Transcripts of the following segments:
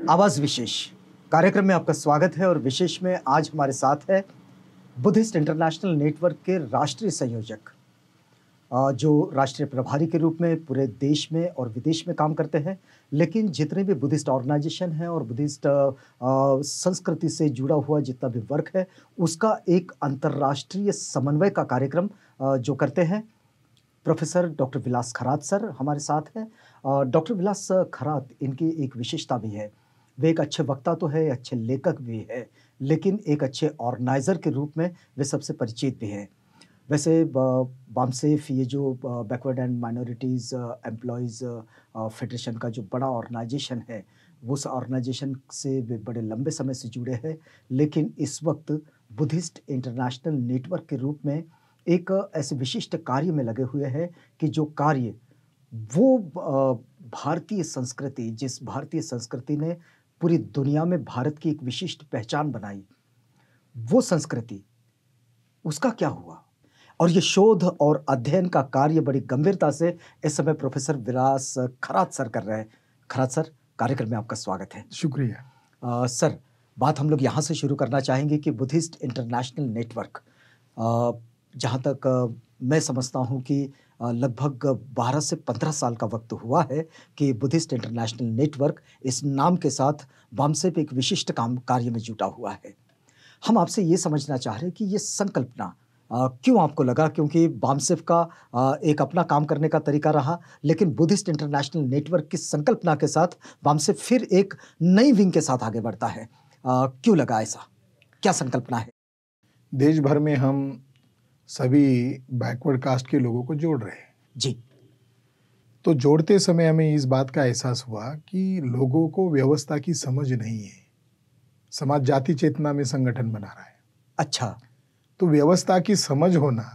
आवाज विशेष कार्यक्रम में आपका स्वागत है। और विशेष में आज हमारे साथ है बुद्धिस्ट इंटरनेशनल नेटवर्क के राष्ट्रीय संयोजक, जो राष्ट्रीय प्रभारी के रूप में पूरे देश में और विदेश में काम करते हैं। लेकिन जितने भी बुद्धिस्ट ऑर्गेनाइजेशन है और बुद्धिस्ट संस्कृति से जुड़ा हुआ जितना भी वर्क है, उसका एक अंतर्राष्ट्रीय समन्वय का कार्यक्रम जो करते हैं, प्रोफेसर डॉक्टर विलास खरात सर हमारे साथ हैं। डॉक्टर विलास खरात, इनकी एक विशेषता भी है, वे एक अच्छे वक्ता तो है, अच्छे लेखक भी है, लेकिन एक अच्छे ऑर्गेनाइज़र के रूप में वे सबसे परिचित भी हैं। वैसे बामसेफ, ये जो backward and minorities employees federation का जो बड़ा ऑर्गेनाइजेशन है, उस ऑर्गेनाइजेशन से वे बड़े लंबे समय से जुड़े हैं। लेकिन इस वक्त बुद्धिस्ट इंटरनेशनल नेटवर्क के रूप में एक ऐसे विशिष्ट कार्य में लगे हुए हैं कि जो कार्य वो भारतीय संस्कृति, जिस भारतीय संस्कृति ने पूरी दुनिया में भारत की एक विशिष्ट पहचान बनाई, वो संस्कृति, उसका क्या हुआ। और ये शोध और अध्ययन का कार्य बड़ी गंभीरता से इस समय प्रोफेसर विलास खरात सर कर रहे हैं। खरात सर, कार्यक्रम में आपका स्वागत है। शुक्रिया। सर, बात हम लोग यहाँ से शुरू करना चाहेंगे कि बुद्धिस्ट इंटरनेशनल नेटवर्क, जहाँ तक मैं समझता हूँ कि लगभग 12 से 15 साल का वक्त हुआ है कि बुद्धिस्ट इंटरनेशनल नेटवर्क इस नाम के साथ बामसेफ एक विशिष्ट कार्य में जुटा हुआ है। हम आपसे ये समझना चाह रहे हैं कि ये संकल्पना क्यों आपको लगा, क्योंकि बामसेफ का एक अपना काम करने का तरीका रहा, लेकिन बुद्धिस्ट इंटरनेशनल नेटवर्क की संकल्पना के साथ बामसेफ फिर एक नई विंग के साथ आगे बढ़ता है। क्यों लगा ऐसा, क्या संकल्पना है? देश भर में हम सभी बैकवर्ड कास्ट के लोगों को जोड़ रहे हैं जी। तो जोड़ते समय हमें इस बात का एहसास हुआ कि लोगों को व्यवस्था की समझ नहीं है। समाज जाति चेतना में संगठन बना रहा है। अच्छा। तो व्यवस्था की समझ होना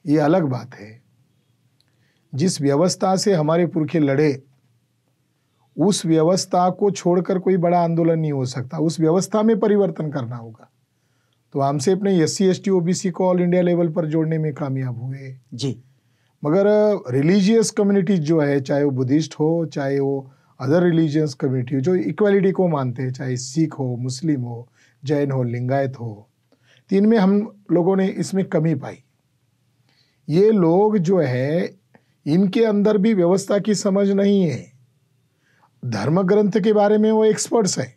ये अलग बात है। जिस व्यवस्था से हमारे पुरखे लड़े, उस व्यवस्था को छोड़कर कोई बड़ा आंदोलन नहीं हो सकता। उस व्यवस्था में परिवर्तन करना होगा। तो हमसे अपने SC ST OBC को ऑल इंडिया लेवल पर जोड़ने में कामयाब हुए जी। मगर रिलीजियस कम्युनिटीज जो है, चाहे वो बुद्धिस्ट हो, चाहे वो अदर रिलीजियस कम्युनिटी जो इक्वालिटी को मानते हैं, चाहे सिख हो, मुस्लिम हो, जैन हो, लिंगायत हो, तो इनमें हम लोगों ने इसमें कमी पाई। ये लोग जो है, इनके अंदर भी व्यवस्था की समझ नहीं है। धर्म ग्रंथ के बारे में वो एक्सपर्ट्स हैं,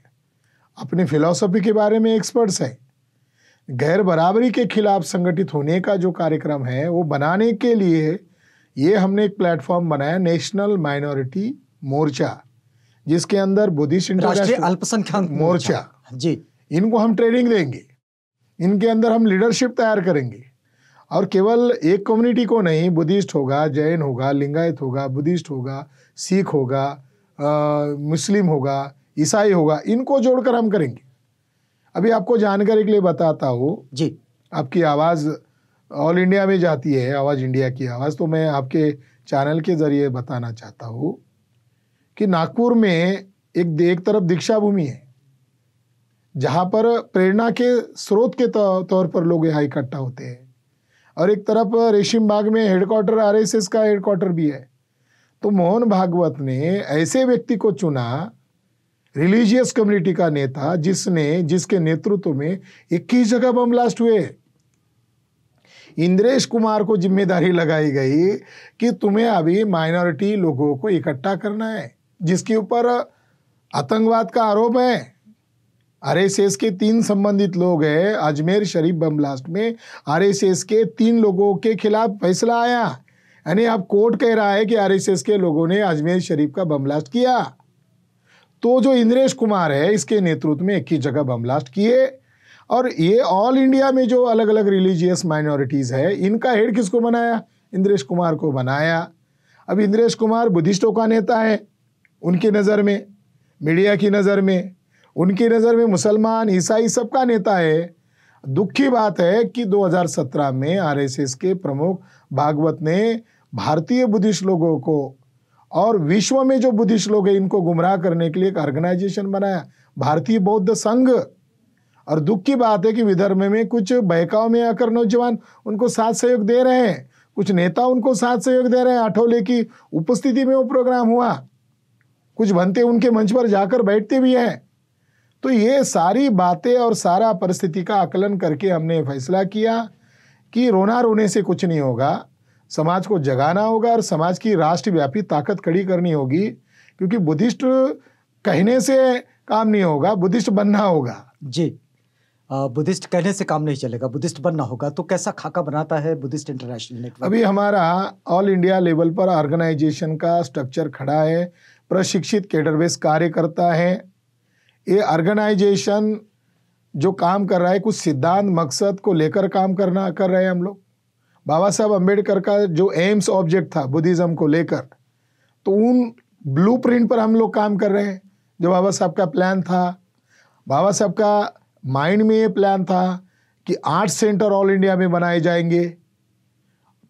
अपने फिलॉसफी के बारे में एक्सपर्ट्स हैं। गैर बराबरी के खिलाफ संगठित होने का जो कार्यक्रम है, वो बनाने के लिए ये हमने एक प्लेटफॉर्म बनाया, नेशनल माइनॉरिटी मोर्चा, जिसके अंदर बुद्धिस्ट राष्ट्रीय अल्पसंख्यक मोर्चा जी, इनको हम ट्रेनिंग देंगे, इनके अंदर हम लीडरशिप तैयार करेंगे। और केवल एक कम्युनिटी को नहीं, बुद्धिस्ट होगा, जैन होगा, लिंगायत होगा, बुद्धिस्ट होगा, सिख होगा, मुस्लिम होगा, ईसाई होगा, इनको जोड़कर हम करेंगे। अभी आपको जानकारी के लिए बताता हूँ जी। आपकी आवाज़ ऑल इंडिया में जाती है, आवाज़ इंडिया की आवाज़, तो मैं आपके चैनल के ज़रिए बताना चाहता हूँ कि नागपुर में एक तरफ दीक्षा भूमि है, जहाँ पर प्रेरणा के स्रोत के तौर पर लोग यहाँ इकट्ठा होते हैं, और एक तरफ रेशिम बाग में हेडक्वार्टर RSS का हेडक्वार्टर भी है। तो मोहन भागवत ने ऐसे व्यक्ति को चुना, रिलीजियस कम्युनिटी का नेता, जिसके नेतृत्व में 21 जगह बम ब्लास्ट हुए। इंद्रेश कुमार को जिम्मेदारी लगाई गई कि तुम्हें अभी माइनॉरिटी लोगों को इकट्ठा करना है, जिसके ऊपर आतंकवाद का आरोप है। RSS के 3 संबंधित लोग हैं। अजमेर शरीफ बम ब्लास्ट में RSS के 3 लोगों के खिलाफ फैसला आया, यानी अब कोर्ट कह रहा है कि RSS के लोगों ने अजमेर शरीफ का बम ब्लास्ट किया। तो जो इंद्रेश कुमार है, इसके नेतृत्व में 21 जगह बम ब्लास्ट किए। और ये ऑल इंडिया में जो अलग अलग रिलीजियस माइनॉरिटीज़ है, इनका हेड किसको बनाया? इंद्रेश कुमार को बनाया। अब इंद्रेश कुमार बुद्धिस्टों का नेता है उनकी नज़र में, मीडिया की नज़र में, उनकी नज़र में मुसलमान, ईसाई सबका नेता है। दुख की बात है कि 2017 में RSS के प्रमुख भागवत ने भारतीय बुद्धिस्ट लोगों को और विश्व में जो बुद्धिस्ट लोग हैं, इनको गुमराह करने के लिए एक ऑर्गेनाइजेशन बनाया, भारतीय बौद्ध संघ। और दुख की बात है कि विदर्भ में कुछ बहकाव में आकर नौजवान उनको साथ सहयोग दे रहे हैं, कुछ नेता उनको साथ सहयोग दे रहे हैं। आठवले की उपस्थिति में वो प्रोग्राम हुआ, कुछ बनते उनके मंच पर जाकर बैठते भी हैं। तो ये सारी बातें और सारा परिस्थिति का आकलन करके हमने फैसला किया कि रोना रोने से कुछ नहीं होगा, समाज को जगाना होगा और समाज की राष्ट्रव्यापी ताकत खड़ी करनी होगी, क्योंकि बुद्धिस्ट कहने से काम नहीं होगा, बुद्धिस्ट बनना होगा। जी, बुद्धिस्ट कहने से काम नहीं चलेगा, बुद्धिस्ट बनना होगा। तो कैसा खाका बनाता है बुद्धिस्ट इंटरनेशनल नेटवर्क? अभी हमारा ऑल इंडिया लेवल पर ऑर्गेनाइजेशन का स्ट्रक्चर खड़ा है, प्रशिक्षित कैडर बेस कार्य करता है। ये ऑर्गेनाइजेशन जो काम कर रहा है, कुछ सिद्धांत मकसद को लेकर काम कर रहे हैं हम लोग। बाबा साहब अम्बेडकर का जो एम्स ऑब्जेक्ट था बुद्धिज़्म को लेकर, तो उन ब्लूप्रिंट पर हम लोग काम कर रहे हैं। जो बाबा साहब का प्लान था, बाबा साहब का माइंड में ये प्लान था कि 8 सेंटर ऑल इंडिया में बनाए जाएंगे,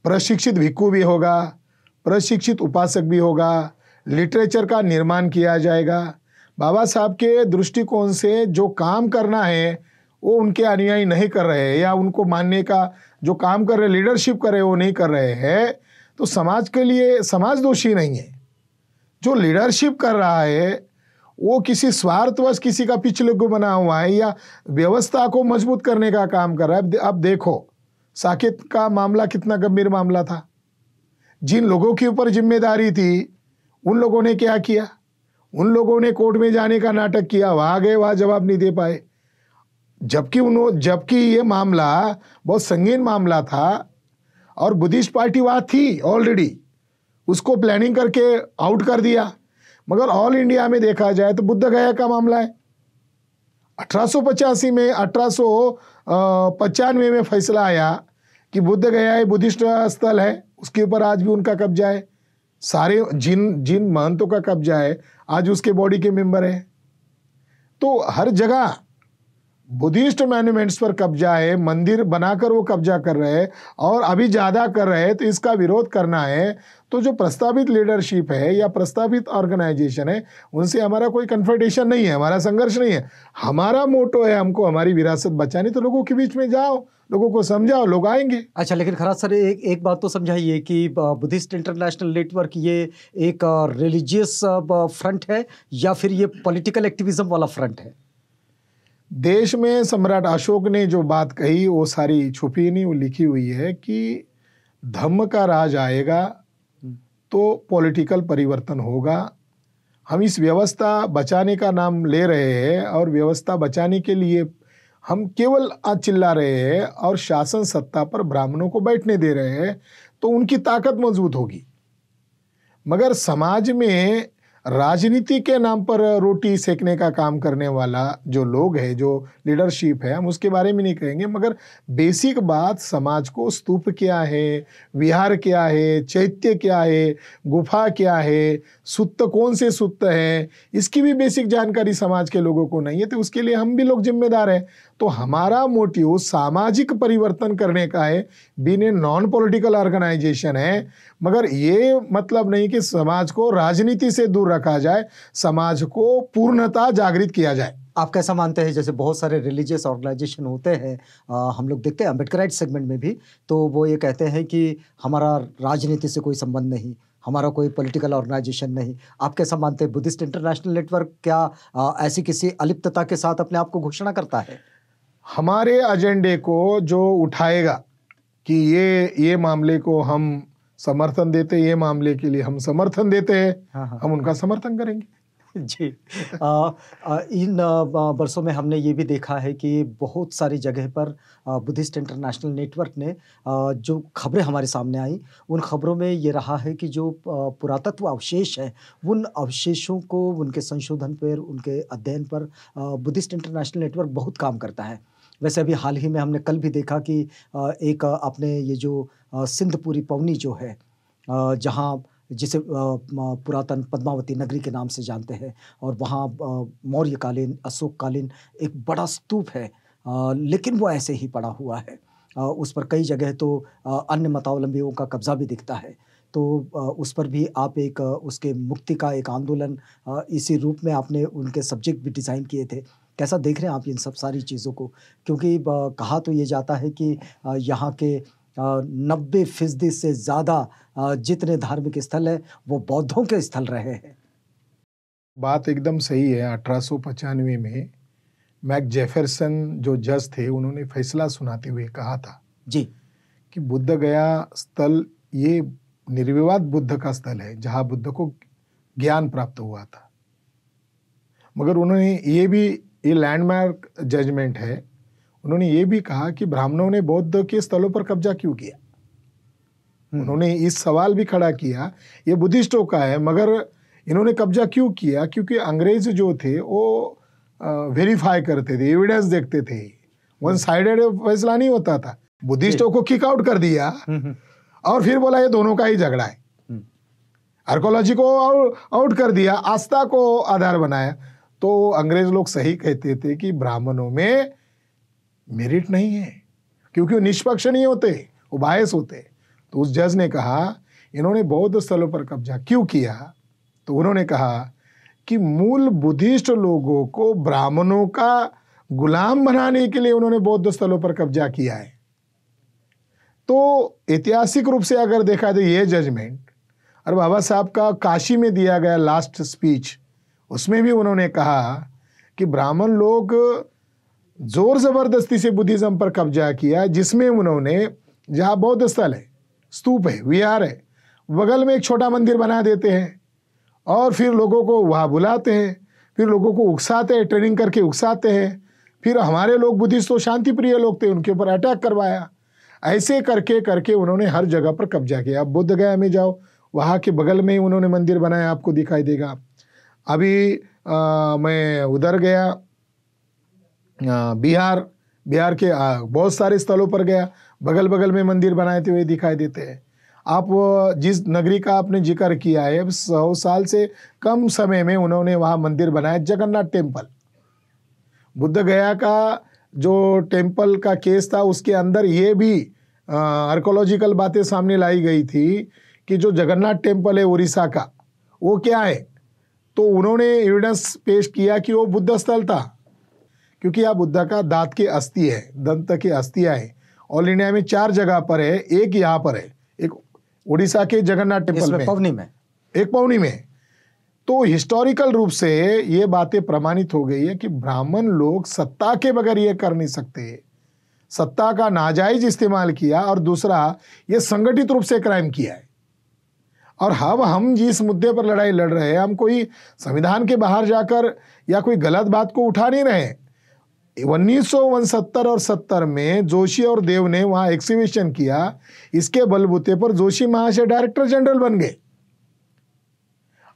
प्रशिक्षित भिक्खु भी होगा, प्रशिक्षित उपासक भी होगा, लिटरेचर का निर्माण किया जाएगा। बाबा साहब के दृष्टिकोण से जो काम करना है वो उनके अनुयायी नहीं कर रहे हैं, या उनको मानने का जो काम कर रहे, लीडरशिप कर रहे वो नहीं कर रहे हैं, तो समाज के लिए समाज दोषी नहीं है। जो लीडरशिप कर रहा है वो किसी स्वार्थवश किसी का पिछले को बना हुआ है या व्यवस्था को मजबूत करने का काम कर रहा है। अब देखो साकेत का मामला कितना गंभीर मामला था। जिन लोगों के ऊपर जिम्मेदारी थी उन लोगों ने क्या किया? उन लोगों ने कोर्ट में जाने का नाटक किया, वहां गए, वहां जवाब नहीं दे पाए। जबकि ये मामला बहुत संगीन मामला था और बुद्धिस्ट पार्टी वहां थी ऑलरेडी, उसको प्लानिंग करके आउट कर दिया। मगर ऑल इंडिया में देखा जाए तो बुद्ध गया का मामला है। 1885 में 1895 में फैसला आया कि बुद्ध गया है बुद्धिस्ट स्थल है, उसके ऊपर आज भी उनका कब्जा है। सारे जिन महंतों का कब्जा है आज उसके बॉडी के मेंबर है। तो हर जगह बुद्धिस्ट मॉन्यूमेंट्स पर कब्जा है, मंदिर बनाकर वो कब्जा कर रहे हैं और अभी ज़्यादा कर रहे हैं। तो इसका विरोध करना है तो जो प्रस्तावित लीडरशिप है या प्रस्तावित ऑर्गेनाइजेशन है उनसे हमारा कोई कन्फ्रंटेशन नहीं है, हमारा संघर्ष नहीं है। हमारा मोटो है हमको हमारी विरासत बचानी, तो लोगों के बीच में जाओ, लोगों को समझाओ, लोग आएंगे। अच्छा, लेकिन खराज सर एक बात तो समझाइए कि बुद्धिस्ट इंटरनेशनल नेटवर्क ये एक रिलीजियस फ्रंट है या फिर ये पॉलिटिकल एक्टिविज्म वाला फ्रंट है? देश में सम्राट अशोक ने जो बात कही वो सारी छुपी नहीं, वो लिखी हुई है कि धम्म का राज आएगा तो पॉलिटिकल परिवर्तन होगा। हम इस व्यवस्था बचाने का नाम ले रहे हैं और व्यवस्था बचाने के लिए हम केवल चिल्ला रहे हैं और शासन सत्ता पर ब्राह्मणों को बैठने दे रहे हैं, तो उनकी ताकत मजबूत होगी। मगर समाज में राजनीति के नाम पर रोटी सेकने का काम करने वाला जो लोग हैं, जो लीडरशिप है, हम उसके बारे में नहीं कहेंगे। मगर बेसिक बात समाज को स्तूप क्या है, विहार क्या है, चैत्य क्या है, गुफा क्या है, सुत्त कौन से सुत्त है, इसकी भी बेसिक जानकारी समाज के लोगों को नहीं है। तो उसके लिए हम भी लोग जिम्मेदार हैं। तो हमारा मोटिव सामाजिक परिवर्तन करने का है, being a non political organisation है। मगर ये मतलब नहीं कि समाज को राजनीति से दूर रखा जाए, समाज को पूर्णतः जागृत किया जाए। आप कैसा मानते हैं, जैसे बहुत सारे रिलीजियस ऑर्गेनाइजेशन होते हैं, हम लोग देखते हैं अम्बेडकराइट सेगमेंट में भी, तो वो ये कहते हैं कि हमारा राजनीति से कोई संबंध नहीं, हमारा कोई पॉलिटिकल ऑर्गेनाइजेशन नहीं। आप कैसा मानते हैं, बुद्धिस्ट इंटरनेशनल नेटवर्क क्या ऐसी किसी अलिप्तता के साथ अपने आप को घोषणा करता है? हमारे एजेंडे को जो उठाएगा कि ये मामले को हम समर्थन देते, ये मामले के लिए हम समर्थन देते हैं, हाँ। हम उनका समर्थन करेंगे। जी, इन वर्षों में हमने ये भी देखा है कि बहुत सारी जगह पर बुद्धिस्ट इंटरनेशनल नेटवर्क ने जो खबरें हमारे सामने आई, उन खबरों में ये रहा है कि जो पुरातत्व अवशेष हैं, उन अवशेषों को, उनके संशोधन पर, उनके अध्ययन पर बुद्धिस्ट इंटरनेशनल नेटवर्क बहुत काम करता है। वैसे अभी हाल ही में हमने कल भी देखा कि एक आपने ये जो सिंधपुरी पवनी जो है, जहाँ जिसे पुरातन पद्मावती नगरी के नाम से जानते हैं, और वहाँ मौर्यकालीन, अशोककालीन एक बड़ा स्तूप है, लेकिन वो ऐसे ही पड़ा हुआ है। उस पर कई जगह तो अन्य मतावलंबियों का कब्जा भी दिखता है। तो उस पर भी आप एक उसके मुक्ति का एक आंदोलन इसी रूप में आपने उनके सब्जेक्ट भी डिज़ाइन किए थे। कैसा देख रहे हैं आप इन सब सारी चीज़ों को? क्योंकि कहा तो ये जाता है कि यहाँ के 90% से ज़्यादा जितने धार्मिक स्थल है वो बौद्धों के स्थल रहे हैं। बात एकदम सही है। 1895 में मैक जेफरसन जो जज थे, उन्होंने फैसला सुनाते हुए कहा था जी कि बुद्ध गया स्थल ये निर्विवाद बुद्ध का स्थल है जहां बुद्ध को ज्ञान प्राप्त हुआ था। मगर उन्होंने ये लैंडमार्क जजमेंट है, उन्होंने ये भी कहा कि ब्राह्मणों ने बौद्ध के स्थलों पर कब्जा क्यों किया। उन्होंने इस सवाल भी खड़ा किया, ये बुद्धिस्टों का है, मगर इन्होंने कब्जा क्यों किया? क्योंकि अंग्रेज जो थे वो वेरीफाई करते थे, एविडेंस देखते थे, वन साइडेड फैसला नहीं होता था। बुद्धिस्टों को किक आउट कर दिया और फिर बोला ये दोनों का ही झगड़ा है। आर्कोलॉजी को आउट कर दिया, आस्था को आधार बनाया। तो अंग्रेज लोग सही कहते थे कि ब्राह्मणों में मेरिट नहीं है, क्योंकि वो निष्पक्ष नहीं होते, वो बायस होते। तो उस जज ने कहा इन्होंने बौद्ध स्थलों पर कब्जा क्यों किया? तो उन्होंने कहा कि मूल बुद्धिस्ट लोगों को ब्राह्मणों का गुलाम बनाने के लिए उन्होंने बौद्ध स्थलों पर कब्जा किया है। तो ऐतिहासिक रूप से अगर देखा तो ये जजमेंट, और बाबा साहब का काशी में दिया गया लास्ट स्पीच, उसमें भी उन्होंने कहा कि ब्राह्मण लोग जोर जबरदस्ती से बुद्धिज्म पर कब्जा किया, जिसमें उन्होंने जहाँ बौद्ध स्थल है, स्तूप है, विहार है, बगल में एक छोटा मंदिर बना देते हैं और फिर लोगों को वहाँ बुलाते हैं, फिर लोगों को उकसाते हैं, ट्रेनिंग करके उकसाते हैं। फिर हमारे लोग बुद्धिस्ट तो शांति प्रिय लोग थे, उनके ऊपर अटैक करवाया। ऐसे करके करके उन्होंने हर जगह पर कब्जा किया। अब बुद्ध गया में जाओ, वहाँ के बगल में ही उन्होंने मंदिर बनाया, आपको दिखाई देगा। अभी मैं उधर गया, बिहार के बहुत सारे स्थलों पर गया, बगल बगल में मंदिर बनाए हुए दिखाई देते हैं। आप जिस नगरी का आपने जिक्र किया है, 100 साल से कम समय में उन्होंने वहाँ मंदिर बनाया, जगन्नाथ टेम्पल। बुद्ध गया का जो टेम्पल का केस था, उसके अंदर ये भी आर्कोलॉजिकल बातें सामने लाई गई थी कि जो जगन्नाथ टेम्पल है उड़ीसा का, वो क्या है। तो उन्होंने एविडेंस पेश किया कि वो बुद्ध स्थल था, क्योंकि यहाँ बुद्ध का दांत की अस्थि है, दंत की अस्थियाँ हैं। ऑल इंडिया में 4 जगह पर है, एक यहाँ पर है, एक उड़ीसा के जगन्नाथ टेम्पल में, पवनी में, एक पवनी में। तो हिस्टोरिकल रूप से ये बातें प्रमाणित हो गई है कि ब्राह्मण लोग सत्ता के बगैर ये कर नहीं सकते, सत्ता का नाजायज इस्तेमाल किया, और दूसरा ये संगठित रूप से क्राइम किया है। और हम जिस मुद्दे पर लड़ाई लड़ रहे हैं, हम कोई संविधान के बाहर जाकर या कोई गलत बात को उठा नहीं रहे। 1969 और 70 में जोशी और देव ने वहां एक्सिबिशन किया, इसके बलबूते पर जोशी महाशय डायरेक्टर जनरल बन गए।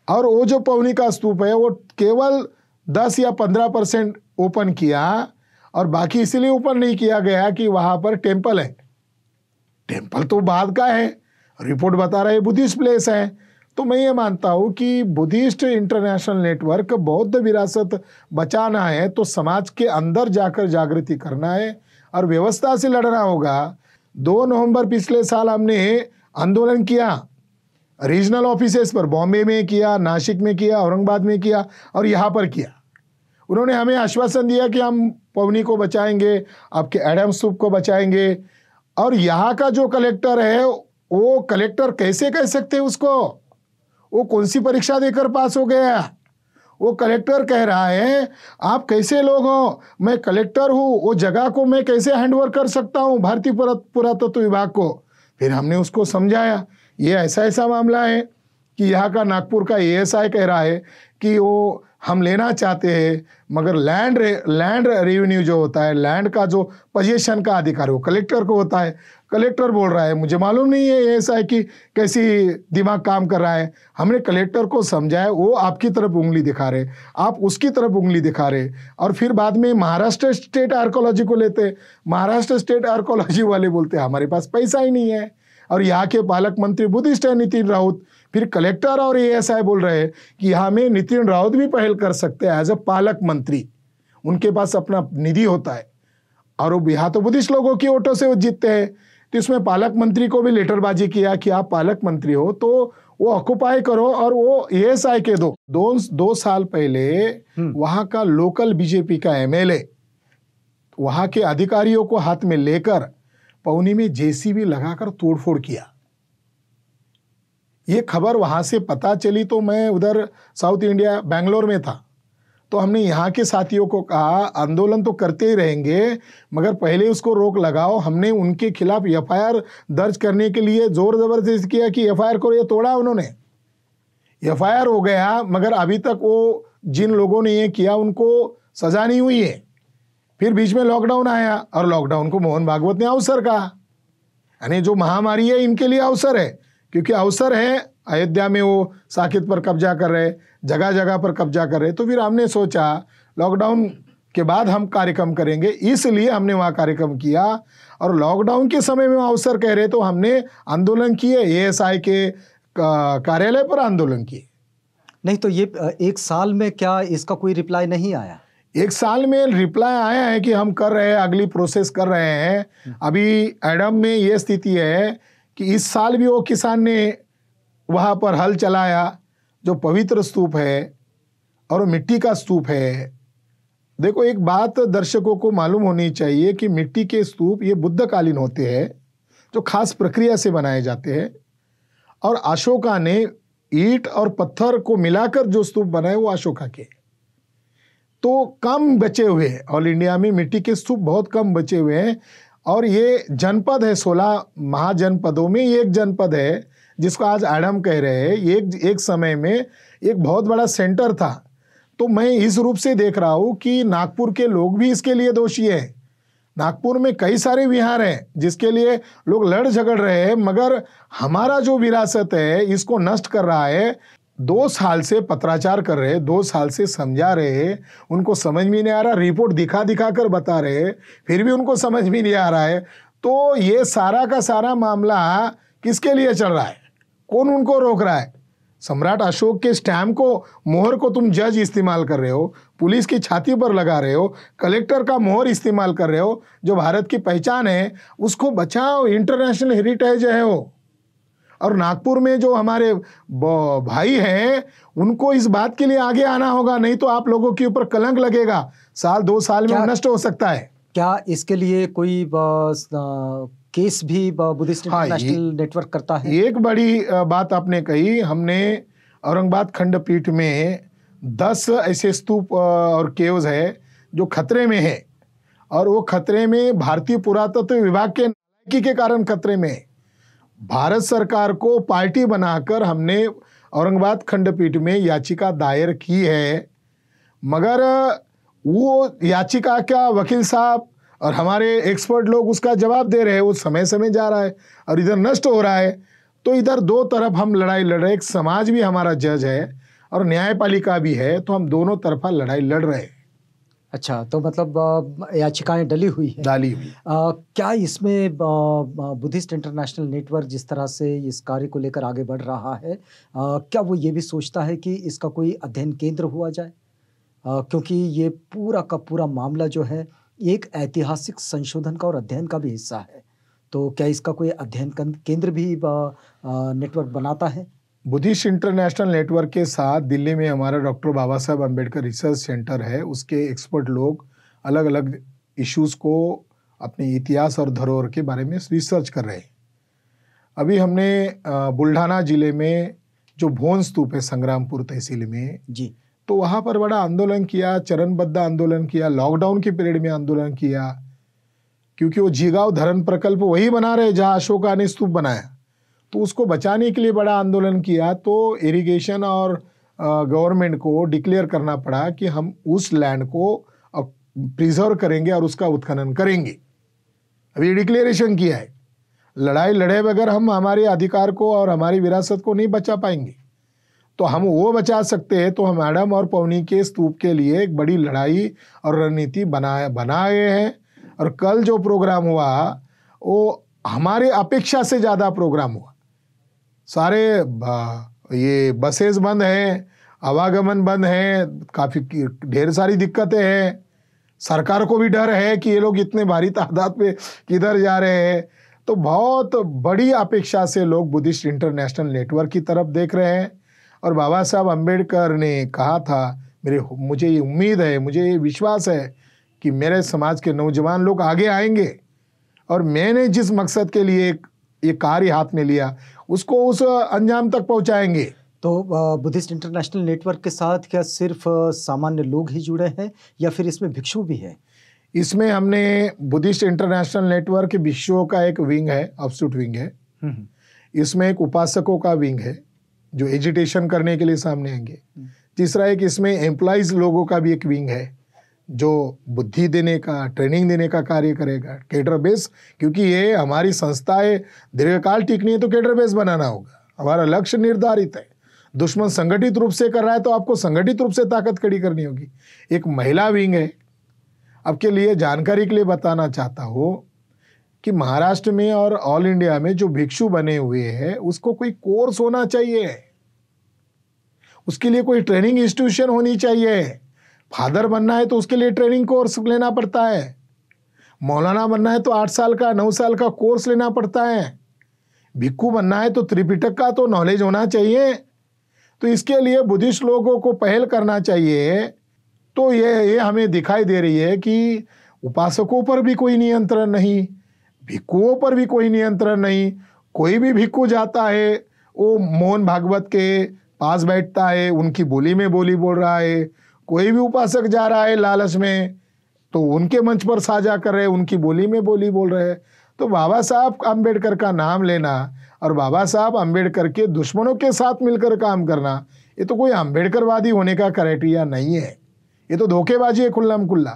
और वो जो पवनी का स्तूप है वो केवल 10 या 15% ओपन किया, और बाकी इसलिए ओपन नहीं किया गया कि वहां पर टेम्पल है। टेम्पल तो बाद का है, रिपोर्ट बता रहे बुद्धिस्ट प्लेस है। तो मैं ये मानता हूँ कि बुद्धिस्ट इंटरनेशनल नेटवर्क बौद्ध विरासत बचाना है तो समाज के अंदर जाकर जागृति करना है और व्यवस्था से लड़ना होगा। 2 नवंबर पिछले साल हमने आंदोलन किया, रीजनल ऑफिसेस पर, बॉम्बे में किया, नासिक में किया, औरंगाबाद में किया और यहाँ पर किया। उन्होंने हमें आश्वासन दिया कि हम पवनी को बचाएंगे, आपके एडम स्तूप को बचाएंगे। और यहाँ का जो कलेक्टर है, वो कलेक्टर कैसे कह सकते हैं उसको, वो कौन सी परीक्षा देकर पास हो गया? वो कलेक्टर कह रहा है आप कैसे लोग हो, मैं कलेक्टर हूँ, वो जगह को मैं कैसे हैंडओवर कर सकता हूँ भारतीय पुरातत्व विभाग को। फिर हमने उसको समझाया ये ऐसा ऐसा मामला है कि यहाँ का नागपुर का एएसआई कह रहा है कि वो हम लेना चाहते हैं, मगर लैंड रेवेन्यू जो होता है, लैंड का जो पोजीशन का अधिकार वो कलेक्टर को होता है। कलेक्टर बोल रहा है मुझे मालूम नहीं है एएसआई की कैसी दिमाग काम कर रहा है। हमने कलेक्टर को समझाया, वो आपकी तरफ उंगली दिखा रहे, आप उसकी तरफ उंगली दिखा रहे। और फिर बाद में महाराष्ट्र स्टेट आर्कोलॉजी को लेते, महाराष्ट्र स्टेट आर्कोलॉजी वाले बोलते हमारे पास पैसा ही नहीं है। और यहाँ के पालक मंत्री बुद्धिस्ट है नितिन राउत। फिर कलेक्टर और एएसआई बोल रहे हैं कि यहाँ में नितिन राउत भी पहल कर सकते हैं एज अ पालक मंत्री, उनके पास अपना निधि होता है और वो यहाँ तो बुद्धिस्ट लोगों की वोटों से वो जीतते हैं। तो इसमें पालक मंत्री को भी लेटरबाजी किया कि आप पालक मंत्री हो तो वो ऑक्युपाई करो, और वो एएसआई के दो साल पहले वहाँ का लोकल बीजेपी का एमएलए वहाँ के अधिकारियों को हाथ में लेकर पवनी में जेसीबी लगाकर तोड़फोड़ किया। ये खबर वहां से पता चली तो मैं उधर साउथ इंडिया बेंगलोर में था, तो हमने यहाँ के साथियों को कहा आंदोलन तो करते ही रहेंगे, मगर पहले उसको रोक लगाओ। हमने उनके खिलाफ एफआईआर दर्ज करने के लिए जोर जबरदस्ती किया कि एफआईआर करो, ये तोड़ा उन्होंने। एफआईआर हो गया, मगर अभी तक वो जिन लोगों ने ये किया उनको सजा नहीं हुई है। फिर बीच में लॉकडाउन आया और लॉकडाउन को मोहन भागवत ने अवसर कहा, यानी जो महामारी है इनके लिए अवसर है, क्योंकि अवसर है। अयोध्या में वो साकेत पर कब्जा कर रहे, जगह जगह पर कब्जा कर रहे। तो फिर हमने सोचा लॉकडाउन के बाद हम कार्यक्रम करेंगे, इसलिए हमने वहाँ कार्यक्रम किया। और लॉकडाउन के समय में अवसर कह रहे तो हमने आंदोलन किए, एएसआई के कार्यालय पर आंदोलन किए। नहीं तो ये एक साल में क्या इसका कोई रिप्लाई नहीं आया? एक साल में रिप्लाई आया है कि हम कर रहे हैं, अगली प्रोसेस कर रहे हैं। अभी एडम में ये स्थिति है कि इस साल भी वो किसान ने वहाँ पर हल चलाया, जो पवित्र स्तूप है और मिट्टी का स्तूप है। देखो, एक बात दर्शकों को मालूम होनी चाहिए कि मिट्टी के स्तूप ये बुद्धकालीन होते हैं, जो खास प्रक्रिया से बनाए जाते हैं। और अशोका ने ईंट और पत्थर को मिलाकर जो स्तूप बनाए वो अशोका के। तो कम बचे हुए हैं, ऑल इंडिया में मिट्टी के स्तूप बहुत कम बचे हुए हैं। और ये जनपद है, 16 महाजनपदों में ये एक जनपद है जिसको आज एडम कह रहे हैं। एक समय में एक बहुत बड़ा सेंटर था। तो मैं इस रूप से देख रहा हूँ कि नागपुर के लोग भी इसके लिए दोषी हैं। नागपुर में कई सारे विहार हैं जिसके लिए लोग लड़ झगड़ रहे हैं, मगर हमारा जो विरासत है इसको नष्ट कर रहा है। 2 साल से पत्राचार कर रहे, 2 साल से समझा रहे, उनको समझ में नहीं आ रहा। रिपोर्ट दिखा दिखा कर बता रहे, फिर भी उनको समझ में नहीं आ रहा है। तो ये सारा का सारा मामला किसके लिए चल रहा है? कौन उनको रोक रहा है? सम्राट अशोक के स्टैम्प को, मोहर को तुम जज इस्तेमाल कर रहे हो, पुलिस की छाती पर लगा रहे हो, कलेक्टर का मोहर इस्तेमाल कर रहे हो। जो भारत की पहचान है उसको बचाओ, इंटरनेशनल हेरिटेज है वो। और नागपुर में जो हमारे भाई हैं उनको इस बात के लिए आगे आना होगा, नहीं तो आप लोगों के ऊपर कलंक लगेगा। 2 साल में नष्ट हो सकता है। क्या इसके लिए कोई केस भी बुद्धिस्ट इंटरनेशनल नेटवर्क करता है? एक बड़ी बात आपने कही। हमने औरंगाबाद खंडपीठ में 10 ऐसे स्तूप और केव्स है जो खतरे में है, और वो खतरे में भारतीय पुरातत्व विभाग के नालायकी के कारण खतरे में है। भारत सरकार को पार्टी बनाकर हमने औरंगाबाद खंडपीठ में याचिका दायर की है, मगर वो याचिका का वकील साहब और हमारे एक्सपर्ट लोग उसका जवाब दे रहे हैं। वो समय समय जा रहा है और इधर नष्ट हो रहा है। तो इधर 2 तरफ हम लड़ाई लड़ रहे हैं। एक समाज भी हमारा जज है और न्यायपालिका भी है, तो हम दोनों तरफा लड़ाई लड़ रहे हैं। अच्छा, तो मतलब याचिकाएं डाली हुई है? डाली हुई। क्या इसमें बुद्धिस्ट इंटरनेशनल नेटवर्क जिस तरह से इस कार्य को लेकर आगे बढ़ रहा है, क्या वो ये भी सोचता है कि इसका कोई अध्ययन केंद्र हुआ जाए? क्योंकि ये पूरा का पूरा मामला जो है एक ऐतिहासिक संशोधन का और अध्ययन का भी हिस्सा है। तो क्या इसका कोई अध्ययन केंद्र भी नेटवर्क बनाता है? बुद्धिस्ट इंटरनेशनल नेटवर्क के साथ दिल्ली में हमारा डॉक्टर बाबा साहब अम्बेडकर रिसर्च सेंटर है। उसके एक्सपर्ट लोग अलग अलग इश्यूज़ को, अपने इतिहास और धरोहर के बारे में रिसर्च कर रहे हैं। अभी हमने बुल्ढाना जिले में जो भोन स्तूप है संग्रामपुर तहसील में जी, तो वहाँ पर बड़ा आंदोलन किया, चरणबद्ध आंदोलन किया, लॉकडाउन के पीरियड में आंदोलन किया, क्योंकि वो जीगांव धरण प्रकल्प वही बना रहे जहाँ अशोका ने स्तूप बनाया। तो उसको बचाने के लिए बड़ा आंदोलन किया। तो इरिगेशन और गवर्नमेंट को डिक्लेयर करना पड़ा कि हम उस लैंड को प्रिजर्व करेंगे और उसका उत्खनन करेंगे। अभी डिक्लेरेशन किया है। लड़ाई लड़े बगैर हम हमारे अधिकार को और हमारी विरासत को नहीं बचा पाएंगे। तो हम वो बचा सकते हैं, तो हम एडम और पवनी के स्तूप के लिए एक बड़ी लड़ाई और रणनीति बनाए हैं। और कल जो प्रोग्राम हुआ वो हमारे अपेक्षा से ज़्यादा प्रोग्राम हुआ। सारे ये बसेस बंद हैं, आवागमन बंद है, काफ़ी ढेर सारी दिक्कतें हैं। सरकार को भी डर है कि ये लोग इतने भारी तादाद पे किधर जा रहे हैं। तो बहुत बड़ी अपेक्षा से लोग बुद्धिस्ट इंटरनेशनल नेटवर्क की तरफ देख रहे हैं। और बाबा साहब अम्बेडकर ने कहा था, मुझे ये उम्मीद है, मुझे ये विश्वास है कि मेरे समाज के नौजवान लोग आगे आएंगे और मैंने जिस मकसद के लिए ये कार्य हाथ में लिया उसको उस अंजाम तक पहुंचाएंगे। तो बुद्धिस्ट इंटरनेशनल नेटवर्क के साथ क्या सिर्फ सामान्य लोग ही जुड़े हैं या फिर इसमें भिक्षु भी है? इसमें हमने बुद्धिस्ट इंटरनेशनल नेटवर्क भिक्षुओं का एक विंग है, ऑफशूट विंग है। इसमें एक उपासकों का विंग है जो एजिटेशन करने के लिए सामने आएंगे। तीसरा एक इसमें एम्प्लॉइज लोगों का भी एक विंग है जो बुद्धि देने का, ट्रेनिंग देने का कार्य करेगा, कैडर बेस। क्योंकि ये हमारी संस्था है, दीर्घकाल टिकनी है तो कैडर बेस बनाना होगा। हमारा लक्ष्य निर्धारित है। दुश्मन संगठित रूप से कर रहा है तो आपको संगठित रूप से ताकत खड़ी करनी होगी। एक महिला विंग है। आपके लिए जानकारी के लिए बताना चाहता हूँ कि महाराष्ट्र में और ऑल इंडिया में जो भिक्षु बने हुए हैं उसको कोई कोर्स होना चाहिए, उसके लिए कोई ट्रेनिंग इंस्टीट्यूशन होनी चाहिए। फादर बनना है तो उसके लिए ट्रेनिंग कोर्स लेना पड़ता है। मौलाना बनना है तो 8 साल का 9 साल का कोर्स लेना पड़ता है। भिक्षु बनना है तो त्रिपिटक का तो नॉलेज होना चाहिए। तो इसके लिए बुद्धिस्ट लोगों को पहल करना चाहिए। तो ये हमें दिखाई दे रही है कि उपासकों पर भी कोई नियंत्रण नहीं, भिक्षुओं पर भी कोई नियंत्रण नहीं। कोई भी भिक्षु जाता है वो मोहन भागवत के पास बैठता है, उनकी बोली में बोली बोल रहा है। कोई भी उपासक जा रहा है लालच में तो उनके मंच पर साझा कर रहे हैं, उनकी बोली में बोली बोल रहे हैं। तो बाबा साहब अम्बेडकर का नाम लेना और बाबा साहब अम्बेडकर के दुश्मनों के साथ मिलकर काम करना, ये तो कोई अम्बेडकरवादी होने का क्राइटेरिया नहीं है। ये तो धोखेबाजी है खुल्लम खुल्ला।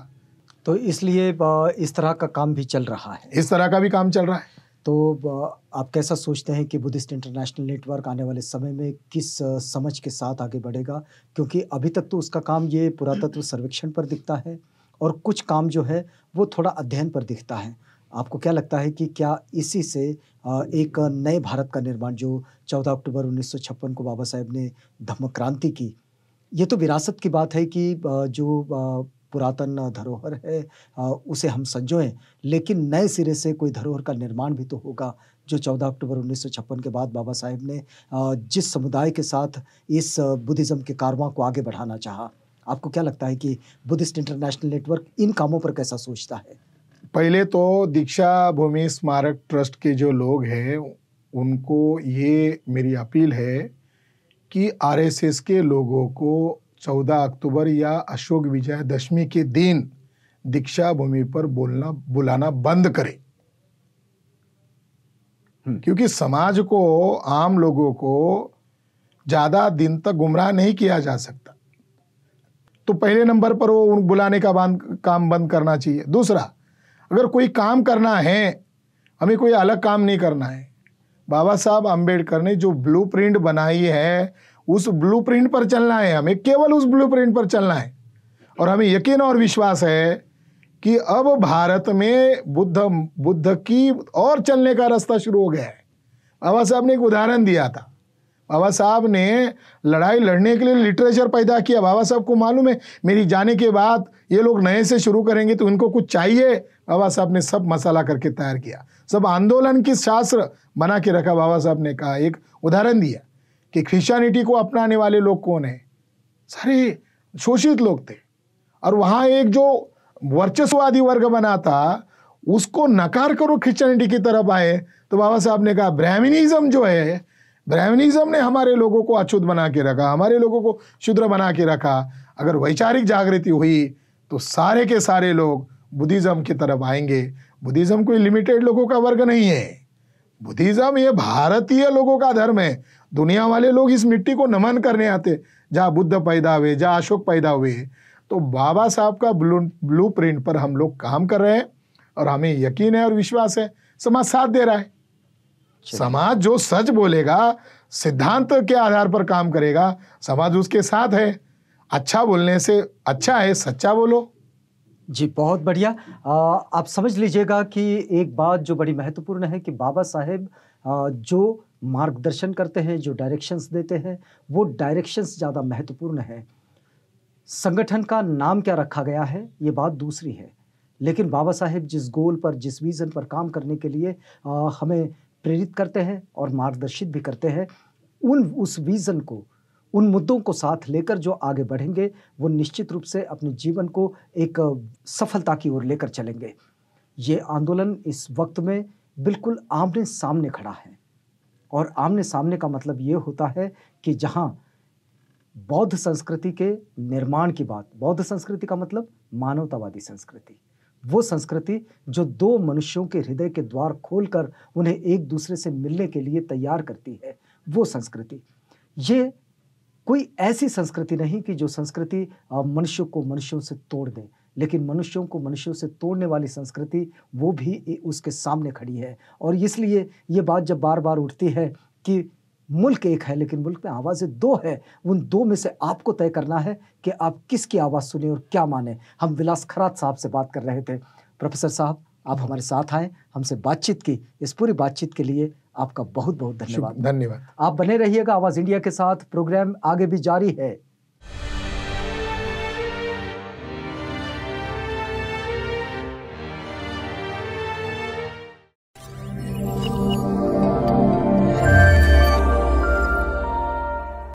तो इसलिए इस तरह का काम भी चल रहा है। इस तरह का भी काम चल रहा है। तो आप कैसा सोचते हैं कि बुद्धिस्ट इंटरनेशनल नेटवर्क आने वाले समय में किस समझ के साथ आगे बढ़ेगा? क्योंकि अभी तक तो उसका काम ये पुरातत्व सर्वेक्षण पर दिखता है और कुछ काम जो है वो थोड़ा अध्ययन पर दिखता है। आपको क्या लगता है कि क्या इसी से एक नए भारत का निर्माण, जो 14 अक्टूबर 1956 को बाबा साहेब ने धम्म क्रांति की, ये तो विरासत की बात है कि जो पुरातन धरोहर है उसे हम संजोएं, लेकिन नए सिरे से कोई धरोहर का निर्माण भी तो होगा। जो 14 अक्टूबर 1956 के बाद बाबा साहेब ने जिस समुदाय के साथ इस बुद्धिज़्म के कारवां को आगे बढ़ाना चाहा, आपको क्या लगता है कि बुद्धिस्ट इंटरनेशनल नेटवर्क इन कामों पर कैसा सोचता है? पहले तो दीक्षा भूमि स्मारक ट्रस्ट के जो लोग हैं उनको ये मेरी अपील है कि आरएसएस के लोगों को 14 अक्टूबर या अशोक विजयदशमी के दिन दीक्षा भूमि पर बुलाना बंद करें। क्योंकि समाज को, आम लोगों को ज्यादा दिन तक गुमराह नहीं किया जा सकता। तो पहले नंबर पर वो बुलाने का काम बंद करना चाहिए। दूसरा, अगर कोई काम करना है, हमें कोई अलग काम नहीं करना है। बाबा साहब अम्बेडकर ने जो ब्लूप्रिंट बनाई है उस ब्लूप्रिंट पर चलना है। हमें केवल उस ब्लूप्रिंट पर चलना है। और हमें यकीन और विश्वास है कि अब भारत में बुद्ध की और चलने का रास्ता शुरू हो गया है। बाबा साहब ने एक उदाहरण दिया था। बाबा साहब ने लड़ाई लड़ने के लिए लिटरेचर पैदा किया। बाबा साहब को मालूम है मेरी जाने के बाद ये लोग नए से शुरू करेंगे तो इनको कुछ चाहिए। बाबा साहब ने सब मसाला करके तैयार किया, सब आंदोलन की शास्त्र बना के रखा। बाबा साहब ने कहा, एक उदाहरण दिया कि क्रिश्चियनिटी को अपनाने वाले लोग कौन है? सारे शोषित लोग थे। और वहां एक जो वर्चस्ववादी वर्ग बना था उसको नकार करो क्रिश्चियनिटी की तरफ आए। तो बाबा साहब ने कहा ब्राह्मणिज्म जो है, ब्राह्मणिज्म ने हमारे लोगों को अछूत बना के रखा, हमारे लोगों को शूद्र बना के रखा। अगर वैचारिक जागृति हुई तो सारे के सारे लोग बुद्धिज्म की तरफ आएंगे। बुद्धिज्म कोई लिमिटेड लोगों का वर्ग नहीं है। बुद्धिज्म ये भारतीय लोगों का धर्म है। दुनिया वाले लोग इस मिट्टी को नमन करने आते जहाँ बुद्ध पैदा हुए, जहाँ अशोक पैदा हुए। तो बाबा साहब का ब्लूप्रिंट पर हम लोग काम कर रहे हैं और हमें यकीन है और विश्वास है समाज साथ दे रहा है। समाज जो सच बोलेगा, सिद्धांत के आधार पर काम करेगा, समाज उसके साथ है। अच्छा बोलने से अच्छा है सच्चा बोलो। जी, बहुत बढ़िया। आप समझ लीजिएगा कि एक बात जो बड़ी महत्वपूर्ण है कि बाबा साहेब जो मार्गदर्शन करते हैं, जो डायरेक्शंस देते हैं, वो डायरेक्शंस ज़्यादा महत्वपूर्ण है। संगठन का नाम क्या रखा गया है ये बात दूसरी है, लेकिन बाबा साहेब जिस गोल पर, जिस विज़न पर काम करने के लिए हमें प्रेरित करते हैं और मार्गदर्शित भी करते हैं, उस विज़न को, उन मुद्दों को साथ लेकर जो आगे बढ़ेंगे वो निश्चित रूप से अपने जीवन को एक सफलता की ओर लेकर चलेंगे। ये आंदोलन इस वक्त में बिल्कुल आमने सामने खड़ा है और आमने सामने का मतलब ये होता है कि जहां बौद्ध संस्कृति के निर्माण की बात, बौद्ध संस्कृति का मतलब मानवतावादी संस्कृति, वो संस्कृति जो दो मनुष्यों के हृदय के द्वार खोलकर उन्हें एक दूसरे से मिलने के लिए तैयार करती है, वो संस्कृति। ये कोई ऐसी संस्कृति नहीं कि जो संस्कृति मनुष्यों को मनुष्यों से तोड़ दे, लेकिन मनुष्यों को मनुष्यों से तोड़ने वाली संस्कृति वो भी उसके सामने खड़ी है। और इसलिए ये बात जब बार बार उठती है कि मुल्क एक है लेकिन मुल्क में आवाज़ें दो है, उन दो में से आपको तय करना है कि आप किसकी आवाज़ सुने और क्या माने। हम विलास खरात साहब से बात कर रहे थे। प्रोफेसर साहब, आप हमारे साथ आए, हमसे बातचीत की, इस पूरी बातचीत के लिए आपका बहुत बहुत धन्यवाद। धन्यवाद। आप बने रहिएगा आवाज़ इंडिया के साथ, प्रोग्राम आगे भी जारी है।